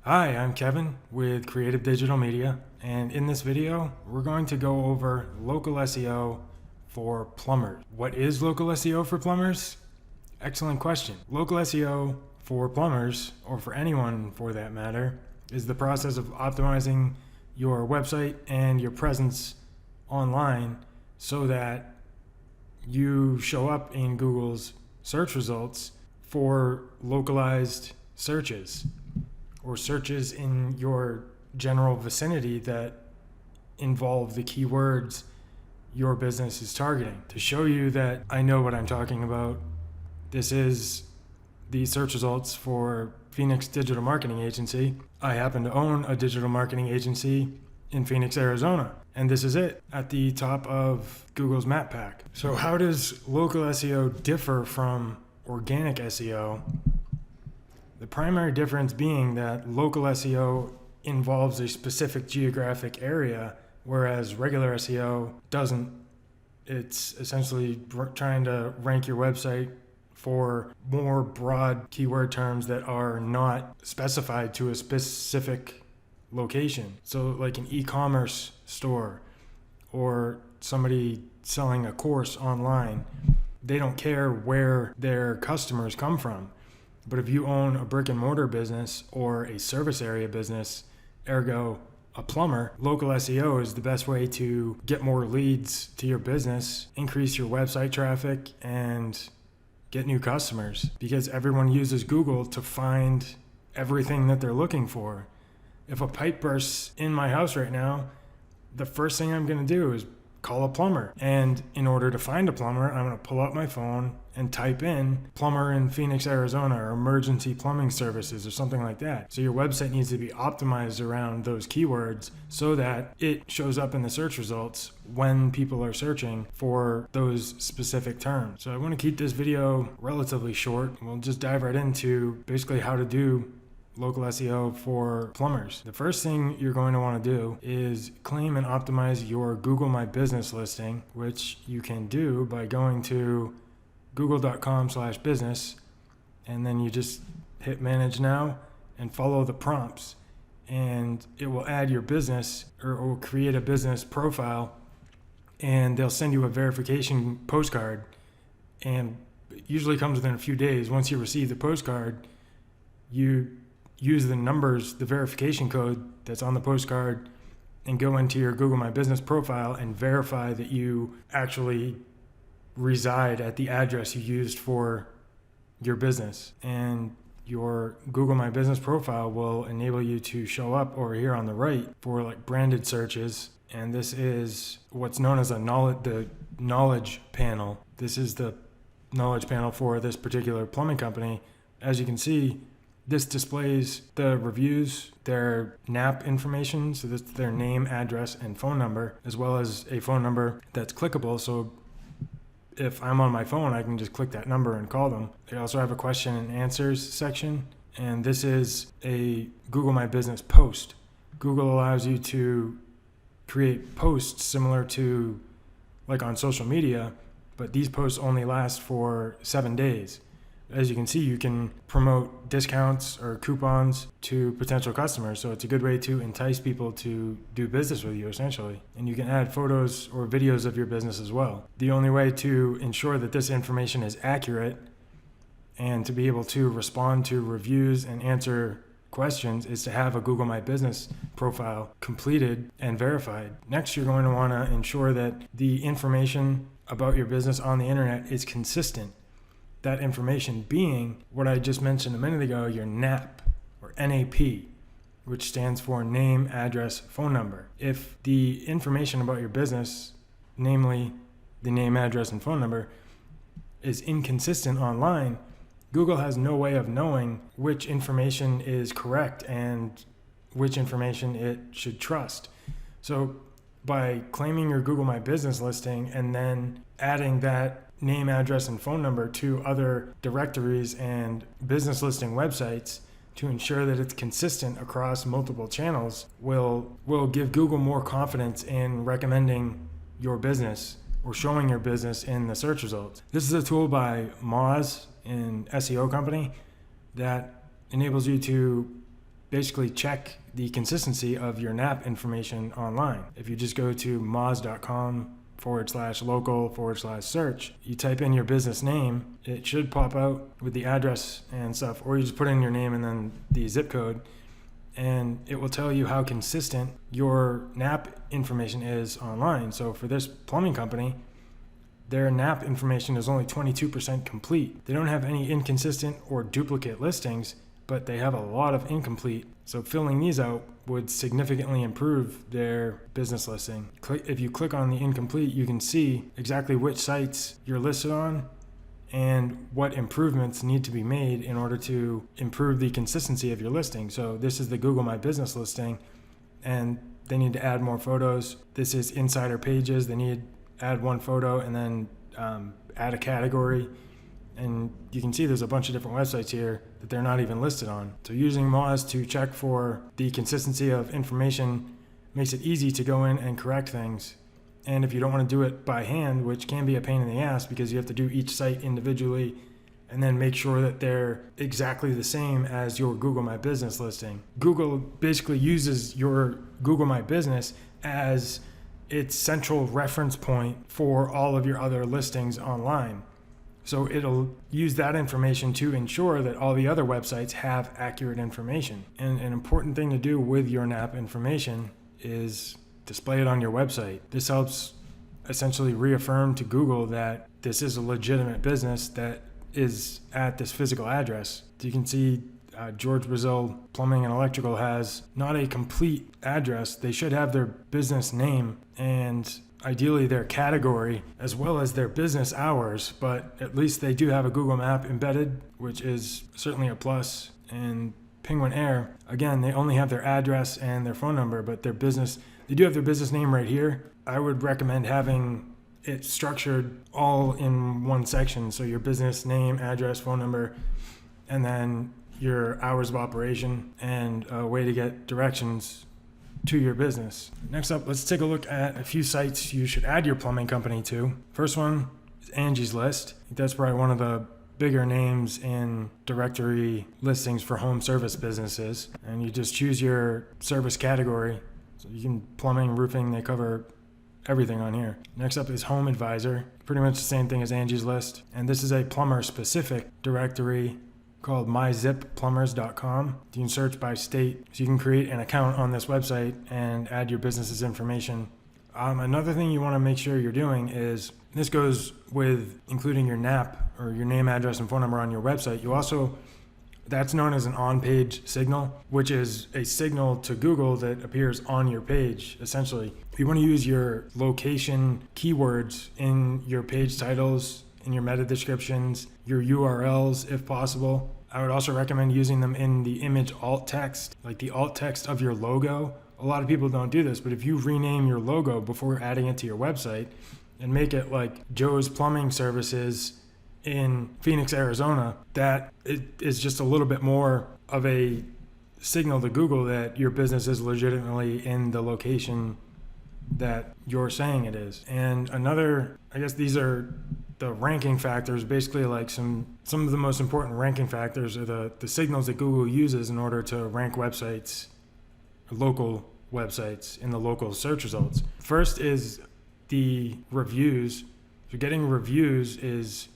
Hi, I'm Kevin with Creative Digital Media, and in this video, we're going to go over local SEO for plumbers. What is local SEO for plumbers? Excellent question. Local SEO for plumbers, or for anyone for that matter, is the process of optimizing your website and your presence online so that you show up in Google's search results for localized searches, or searches in your general vicinity that involve the keywords your business is targeting. To show you that I know what I'm talking about, this is the search results for Phoenix Digital Marketing Agency. I happen to own a digital marketing agency in Phoenix, Arizona, and this is it at the top of Google's map pack. So how does local SEO differ from organic SEO? The primary difference being that local SEO involves a specific geographic area, whereas regular SEO doesn't. It's essentially trying to rank your website for more broad keyword terms that are not specified to a specific location. So like an e-commerce store or somebody selling a course online, they don't care where their customers come from. But if you own a brick and mortar business or a service area business, ergo a plumber, local SEO is the best way to get more leads to your business, increase your website traffic, and get new customers, because everyone uses Google to find everything that they're looking for. If a pipe bursts in my house right now, the first thing I'm going to do is call a plumber. And in order to find a plumber, I'm going to pull up my phone and type in plumber in Phoenix, Arizona, or emergency plumbing services or something like that. So your website needs to be optimized around those keywords so that it shows up in the search results when people are searching for those specific terms. So I want to keep this video relatively short. We'll just dive right into basically how to do local SEO for plumbers. The first thing you're going to want to do is claim and optimize your Google My Business listing, which you can do by going to google.com/business, and then you just hit manage now and follow the prompts, and it will add your business, or it will create a business profile, and they'll send you a verification postcard, and it usually comes within a few days. Once you receive the postcard, you use the numbers, the verification code that's on the postcard, and go into your Google My Business profile and verify that you actually reside at the address you used for your business. And your Google My Business profile will enable you to show up over here on the right for like branded searches. And this is what's known as the knowledge panel. This is the knowledge panel for this particular plumbing company. As you can see, this displays the reviews, their N.A.P information, so that's their name, address, and phone number, as well as a phone number that's clickable. So if I'm on my phone, I can just click that number and call them. They also have a question and answers section, and this is a Google My Business post. Google allows you to create posts similar to like on social media, but these posts only last for 7 days. As you can see, you can promote discounts or coupons to potential customers. So it's a good way to entice people to do business with you, essentially. And you can add photos or videos of your business as well. The only way to ensure that this information is accurate and to be able to respond to reviews and answer questions is to have a Google My Business profile completed and verified. Next, you're going to want to ensure that the information about your business on the internet is consistent. That information being what I just mentioned a minute ago, your N.A.P or N.A.P, which stands for Name, Address, Phone Number. If the information about your business, namely the name, address, and phone number, is inconsistent online, Google has no way of knowing which information is correct and which information it should trust. So by claiming your Google My Business listing and then adding that name, address, and phone number to other directories and business listing websites to ensure that it's consistent across multiple channels will give Google more confidence in recommending your business or showing your business in the search results. This is a tool by Moz, an SEO company, that enables you to basically check the consistency of your N.A.P information online. If you just go to moz.com/local/search, you type in your business name, it should pop out with the address and stuff, or you just put in your name and then the zip code, and it will tell you how consistent your N.A.P information is online. So for this plumbing company, their N.A.P information is only 22% complete. They don't have any inconsistent or duplicate listings, but they have a lot of incomplete. So filling these out would significantly improve their business listing. If you click on the incomplete, you can see exactly which sites you're listed on and what improvements need to be made in order to improve the consistency of your listing. So this is the Google My Business listing, and they need to add more photos. This is insider pages. They need to add one photo and then add a category. And you can see there's a bunch of different websites here that they're not even listed on. So using Moz to check for the consistency of information makes it easy to go in and correct things. And if you don't want to do it by hand, which can be a pain in the ass because you have to do each site individually and then make sure that they're exactly the same as your Google My Business listing. Google basically uses your Google My Business as its central reference point for all of your other listings online. So it'll use that information to ensure that all the other websites have accurate information. And an important thing to do with your N.A.P information is display it on your website. This helps essentially reaffirm to Google that this is a legitimate business that is at this physical address. So you can see George Brazil Plumbing and Electrical has not a complete address. They should have their business name and ideally their category as well as their business hours, but at least they do have a Google map embedded, which is certainly a plus. And Penguin Air, again, they only have their address and their phone number, but their business, they do have their business name right here. I would recommend having it structured all in one section. So your business name, address, phone number, and then your hours of operation and a way to get directions to your business. Next up, let's take a look at a few sites you should add your plumbing company to. First one is Angie's List. I think that's probably one of the bigger names in directory listings for home service businesses. And you just choose your service category. So you can plumbing, roofing, they cover everything on here. Next up is Home Advisor. Pretty much the same thing as Angie's List. And this is a plumber specific directory called myzipplumbers.com. You can search by state, so you can create an account on this website and add your business's information. Another thing you want to make sure you're doing is, this goes with including your N.A.P or your name, address, and phone number on your website. You also, that's known as an OnPage signal, which is a signal to Google that appears on your page, essentially. You want to use your location keywords in your page titles, in your meta descriptions, your URLs if possible. I would also recommend using them in the image alt text, like the alt text of your logo. A lot of people don't do this, but if you rename your logo before adding it to your website and make it like Joe's Plumbing Services in Phoenix, Arizona, that is just a little bit more of a signal to Google that your business is legitimately in the location that you're saying it is. And another, I guess these are the ranking factors, basically like some of the most important ranking factors are the signals that Google uses in order to rank websites, local websites, in the local search results. First is the reviews. So getting reviews is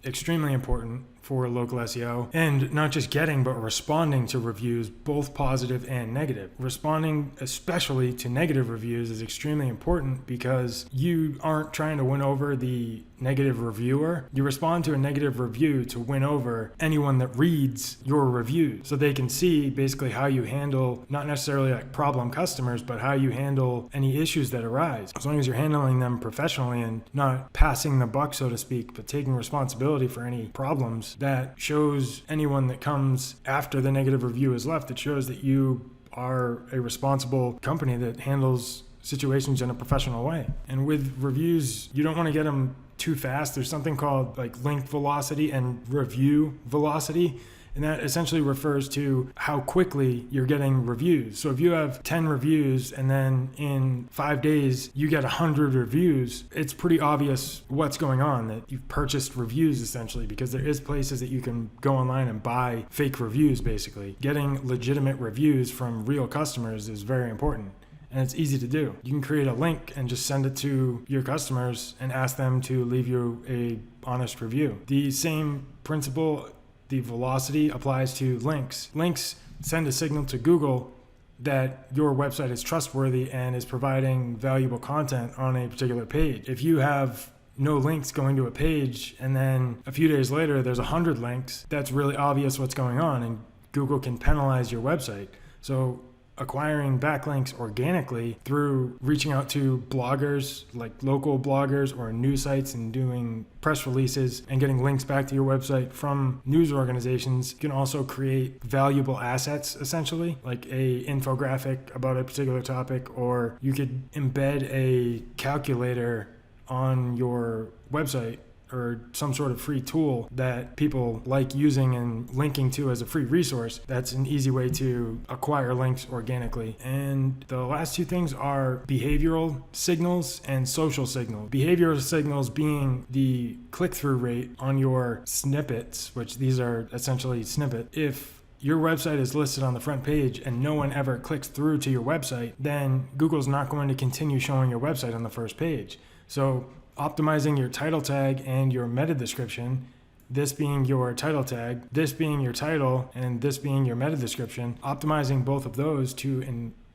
extremely important for local SEO, and not just getting, but responding to reviews, both positive and negative. Responding especially to negative reviews is extremely important because you aren't trying to win over the negative reviewer. You respond to a negative review to win over anyone that reads your reviews, so they can see basically how you handle, not necessarily like problem customers, but how you handle any issues that arise. As long as you're handling them professionally and not passing the buck, so to speak, but taking responsibility for any problems, that shows anyone that comes after the negative review is left, it shows that you are a responsible company that handles situations in a professional way. And with reviews, you don't want to get them too fast. There's something called like link velocity and review velocity. And that essentially refers to how quickly you're getting reviews. So if you have 10 reviews and then in 5 days you get 100 reviews, it's pretty obvious what's going on, that you've purchased reviews essentially, because there is places that you can go online and buy fake reviews basically. Getting legitimate reviews from real customers is very important. And it's easy to do. You can create a link and just send it to your customers and ask them to leave you a honest review. The same principle, the velocity, applies to links. Links send a signal to Google that your website is trustworthy and is providing valuable content on a particular page. If you have no links going to a page and then a few days later there's 100 links, that's really obvious what's going on, and Google can penalize your website. So acquiring backlinks organically through reaching out to bloggers, like local bloggers or news sites, and doing press releases and getting links back to your website from news organizations can also create valuable assets, essentially, like a infographic about a particular topic, or you could embed a calculator on your website or some sort of free tool that people like using and linking to as a free resource. That's an easy way to acquire links organically. And the last two things are behavioral signals and social signals. Behavioral signals being the click-through rate on your snippets, which these are essentially snippets. If your website is listed on the front page and no one ever clicks through to your website, then Google's not going to continue showing your website on the first page. So optimizing your title tag and your meta description, this being your title tag, this being your title, and this being your meta description, optimizing both of those to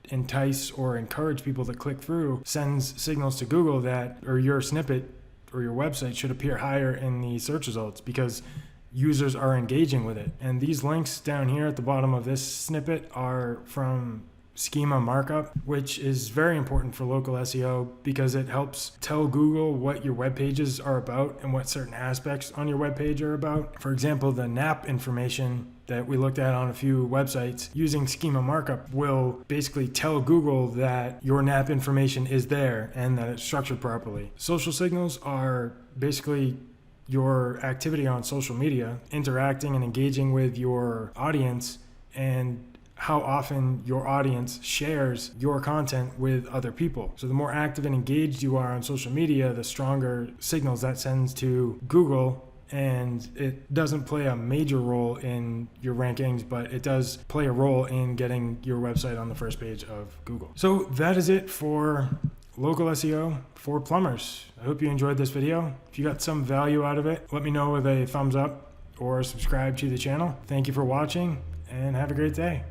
entice or encourage people to click through sends signals to Google that, or your snippet or your website should appear higher in the search results because users are engaging with it. And these links down here at the bottom of this snippet are from schema markup, which is very important for local SEO because it helps tell Google what your web pages are about and what certain aspects on your web page are about. For example, the N.A.P information that we looked at on a few websites, using schema markup will basically tell Google that your N.A.P information is there and that it's structured properly. Social signals are basically your activity on social media, interacting and engaging with your audience, and how often your audience shares your content with other people. So the more active and engaged you are on social media, the stronger signals that sends to Google. And it doesn't play a major role in your rankings, but it does play a role in getting your website on the first page of Google. So that is it for local SEO for plumbers. I hope you enjoyed this video. If you got some value out of it, let me know with a thumbs up or subscribe to the channel. Thank you for watching and have a great day.